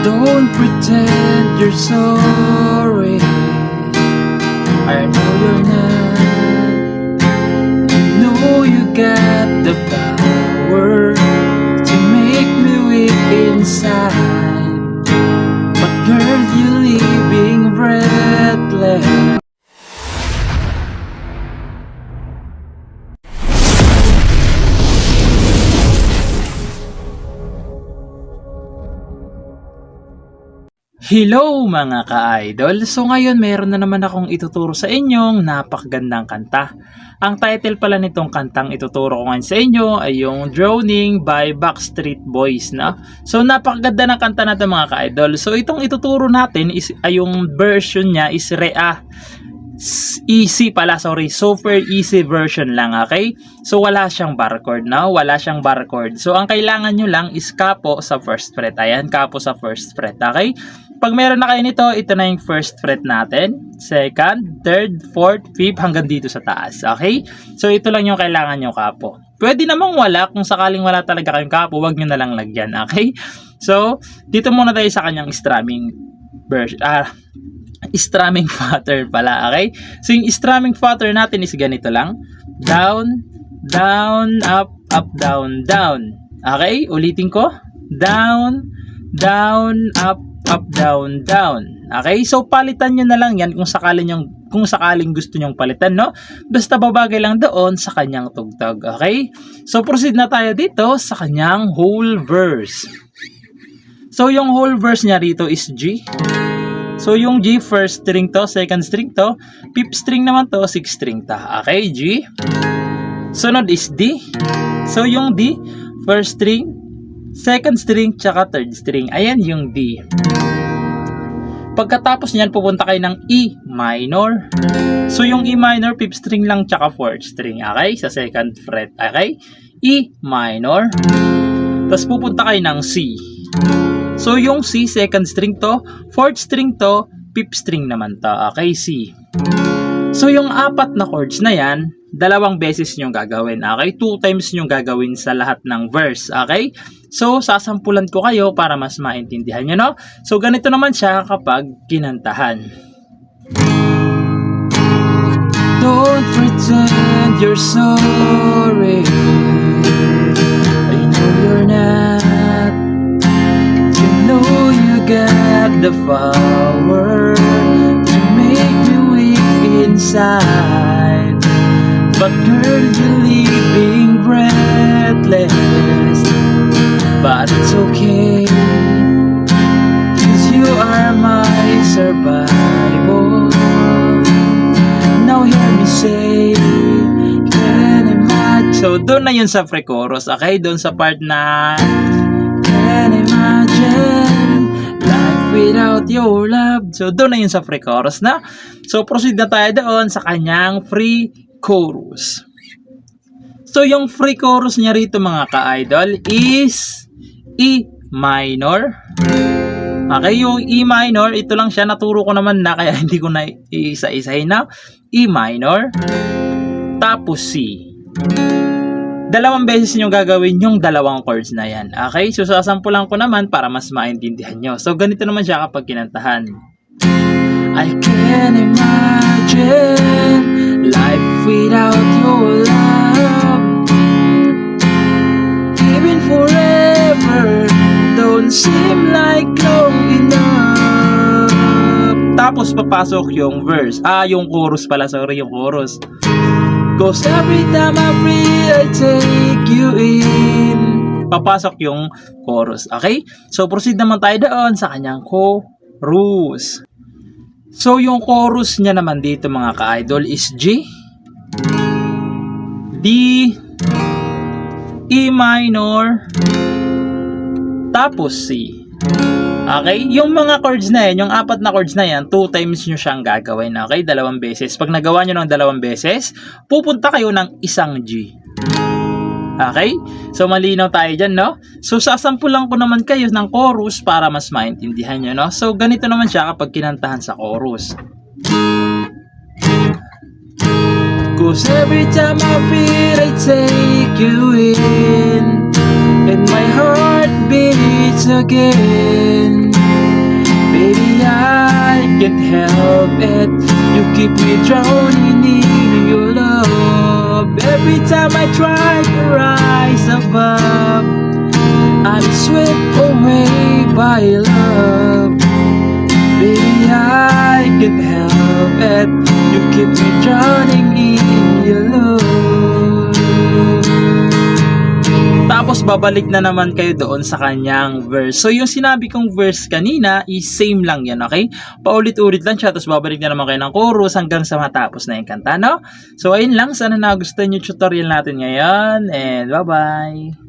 Don't pretend you're sorry. I know you're not. You know you got the power to make me weak inside. But girl, you're leaving breathless. Hello mga ka-idol! So ngayon meron na naman akong ituturo sa inyong napakagandang kanta. Ang title pala nitong kantang ituturo ko ngayon sa inyo ay yung Drowning by Backstreet Boys, no? So napakaganda ng kanta na ito mga ka-idol. So itong ituturo natin ay yung version niya is super easy version lang, okay? So wala siyang bar chord, no? Wala siyang bar chord. So ang kailangan nyo lang is kapo sa first fret. Ayan, kapo sa first fret, okay? Pag meron na kayo nito, ito na yung first fret natin, second, third, fourth, fifth, hanggang dito sa taas, okay? So ito lang yung kailangan nyo kapo. Pwede namang wala, kung sakaling wala talaga kayong kapo, wag nyo na lang lagyan, okay? So dito muna tayo sa kanyang strumming version, strumming pattern pala, okay? So yung strumming pattern natin is ganito lang. Down, down, up, up, down, down. Okay? Ulitin ko. Down, down, up, up, down, down. Okay? So palitan nyo na lang yan kung sakaling gusto nyong palitan, no? Basta babagay lang doon sa kanyang tugtog. Okay? So proceed na tayo dito sa kanyang whole verse. So yung whole verse niya rito is G. So yung G, first string to, second string to, fifth string naman to, sixth string to. Okay, G. Sunod is D. So yung D, first string, second string, tsaka third string. Ayan yung D. Pagkatapos niyan, pupunta kayo ng E minor. So yung E minor, fifth string lang, tsaka fourth string. Okay, sa second fret. Okay, E minor. Tapos pupunta kayo ng C. So yung C, second string to, fourth string to, fifth string naman to. Okay, C. So yung apat na chords na yan, dalawang beses nyo gagawin. Okay, 2 times nyo gagawin sa lahat ng verse. Okay, so sasampulan ko kayo para mas maintindihan nyo, no? So ganito naman siya kapag kinantahan. Don't pretend you're sorry. I know you're not. Got the power to make me weak inside. But girl, you're leaving breathless. But it's okay, 'cause you are my survival. Now hear me say, can imagine. So doon na yun sa pre-chorus, okay? Doon sa part na can imagine without your love. So doon na yun sa free chorus na. So proceed na tayo doon sa kanyang free chorus. So yung free chorus niya rito mga ka-idol is E minor. Okay, yung E minor, ito lang siya, naturo ko naman na kaya hindi ko na isa-isahin na. E minor, tapos C. Dalawang beses nyo gagawin yung dalawang chords na yan. Okay? So, sasampulan ko naman para mas maintindihan nyo. So, ganito naman siya kapag kinantahan. I can imagine life without your love. Even forever don't seem like long enough. Tapos, papasok yung verse. Yung chorus pala. Sorry, yung chorus. 'Cause every time I breathe, I take you in. Papasok yung chorus. Okay? So, proceed naman tayo doon sa kanyang chorus. So, yung chorus niya naman dito mga ka-idol is G, D, E minor, tapos C. Okay? Yung mga chords na yan, yung apat na chords na yan, 2 times nyo siyang gagawin. Okay? 2 beses. Pag nagawa nyo ng 2 beses, pupunta kayo ng isang G. Okay? So, malinaw tayo dyan, no? So, sasampulan ko naman kayo ng chorus para mas maintindihan nyo, no? So, ganito naman siya kapag kinantahan sa chorus. 'Cause every time I feel I take you in, and my heart beats again. can't help it. You keep me drowning in your love. Every time I try to rise above, I'm swept away by love. Baby, I can't help it. You keep me drowning in your love. Tapos babalik na naman kayo doon sa kanyang verse. So yung sinabi kong verse kanina is same lang yan, okay? Paulit-ulit lang siya, tapos babalik na naman kayo ng chorus hanggang sa matapos na yung kanta, no? So ayun lang, sana nagustuhan yung tutorial natin ngayon, and bye-bye!